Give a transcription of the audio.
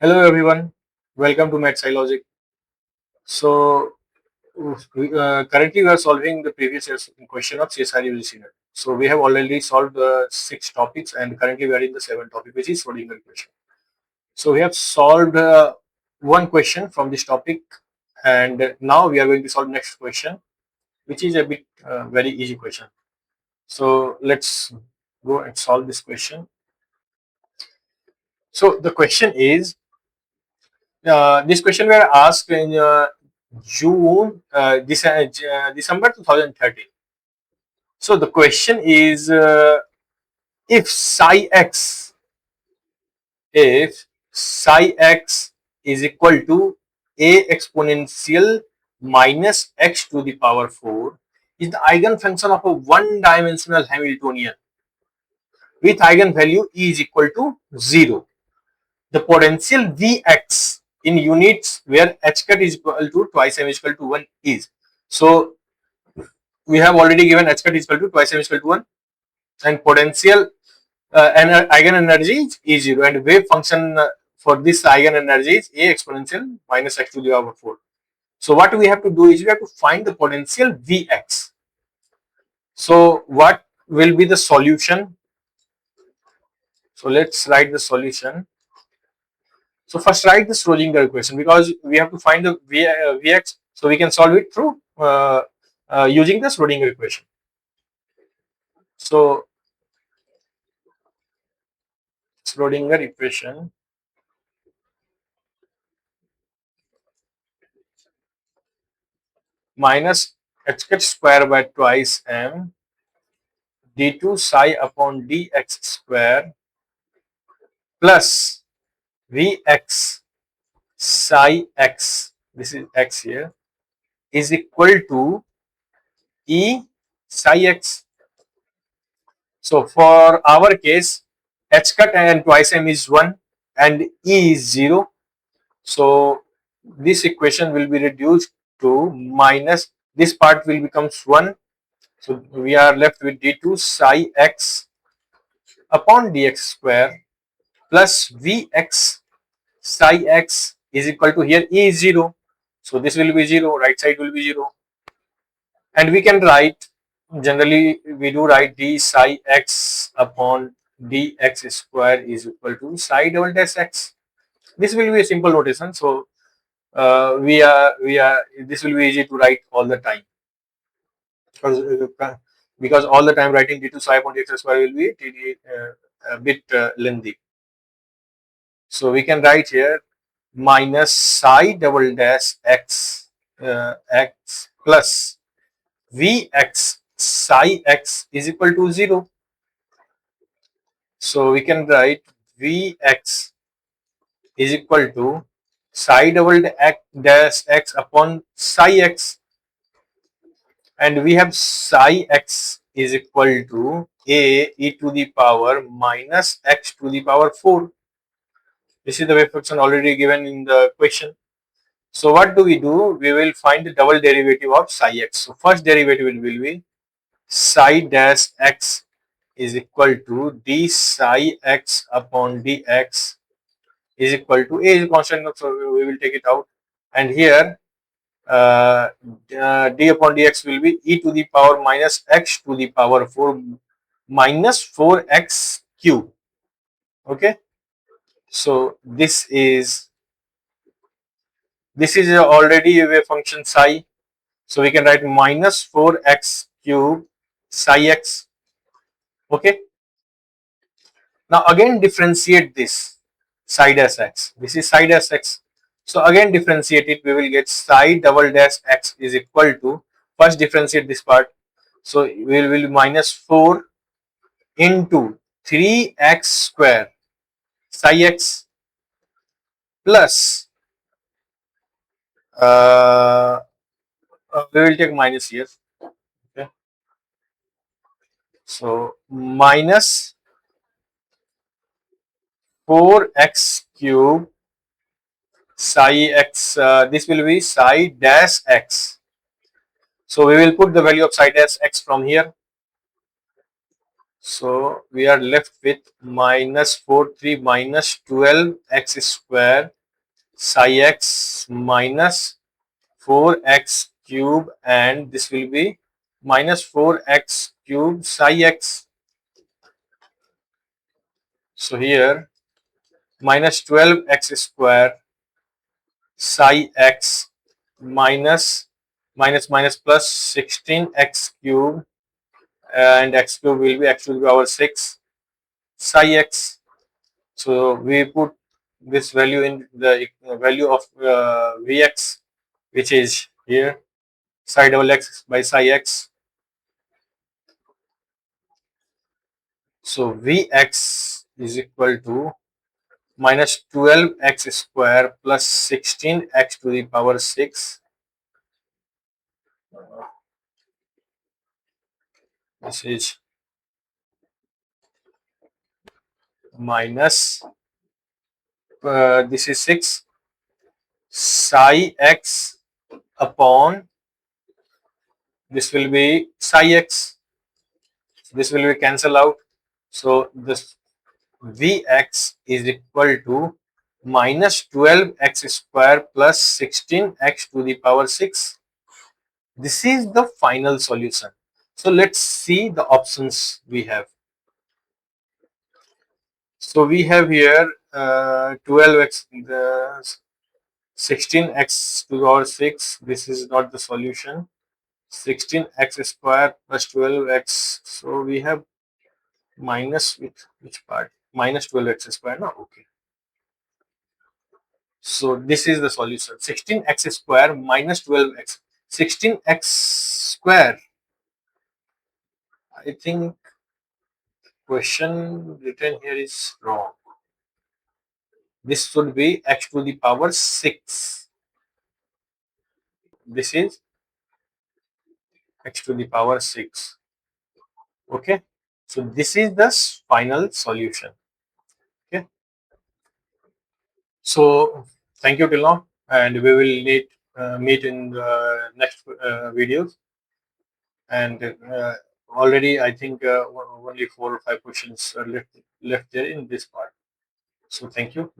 Hello everyone, welcome to Math Logic. So currently we are solving the previous year's question of CSIR-UGC. So we have already solved 6 topics and currently we are in the 7th topic, which is Schrödinger equation. So we have solved one question from this topic, and now we are going to solve next question, which is a bit very easy question. So let's go and solve this question. So the question is, this question were asked in December 2013. So the question is, if psi x if psi x is equal to a exponential minus x to the power 4 is the eigenfunction of a one-dimensional Hamiltonian with eigenvalue e is equal to 0. The potential Vx in units where h cut is equal to twice m is equal to 1 is. So we have already given h cut is equal to twice m is equal to 1 and potential and eigenenergy is 0 and wave function for this eigenenergy is a exponential minus x to the power 4. So what we have to do is we have to find the potential Vx. So what will be the solution? So let's write the solution. So first write the Schrödinger equation because we have to find the Vx, so we can solve it through using the Schrödinger equation. So Schrödinger equation minus h cut square by twice m d2 psi upon dx square plus Vx psi x, this is x here, is equal to E psi x. So for our case, h cut and twice m is 1 and E is 0. So this equation will be reduced to minus, this part will becomes 1. So we are left with d2 psi x upon dx square plus Vx psi x is equal to, here E is 0. So this will be 0, right side will be 0. And we can write, generally we do write d psi x upon dx square is equal to psi double dash x. This will be a simple notation. So this will be easy to write all the time because all the time writing d2 psi upon dx square will be a bit lengthy. So we can write here minus psi double dash x x plus Vx psi x is equal to 0. So we can write Vx is equal to psi double dash x upon psi x, and we have psi x is equal to a e to the power minus x to the power 4. This is the wave function already given in the question. So what do? We will find the double derivative of psi x. So first derivative will be psi dash x is equal to d psi x upon dx is equal to, a is a constant, so we will take it out, and here d upon dx will be e to the power minus x to the power 4 minus 4x cube. Okay, so this is already a wave function psi, so we can write minus 4x cube psi x. Okay, now again differentiate this psi dash x. This is psi dash x. So again differentiate it. We will get psi double dash x is equal to, first differentiate this part. So we will minus 4 into 3x square psi x plus we will take minus here. Okay. So minus 4x cube psi x, this will be psi dash x. So we will put the value of psi dash x from here. So we are left with minus 4 3 minus 12 x square psi x minus 4x cube, and this will be minus 4x cube psi x. So here minus 12x square psi x minus minus plus 16x cube, and x cube will be x to the power 6 psi x. So we put this value in the value of Vx, which is here psi double x by psi x. So Vx is equal to minus 12x square plus 16x to the power 6. This is minus this is 6 psi x upon this will be psi x. This will be cancel out. So this Vx is equal to minus 12x square plus 16x to the power 6. This is the final solution. So let's see the options we have. So we have here 12x, the 16x to the power 6. This is not the solution. 16x square plus 12x. So we have minus with which part? Minus 12x square. No, okay. So this is the solution. 16x square minus 12x. 16x square. I think question written here is wrong. This should be x to the power 6. This is x to the power 6. Okay. So this is the final solution. Okay. So thank you till now, and we will meet in the next videos. And already I think only 4 or 5 questions are left there in this part. So thank you.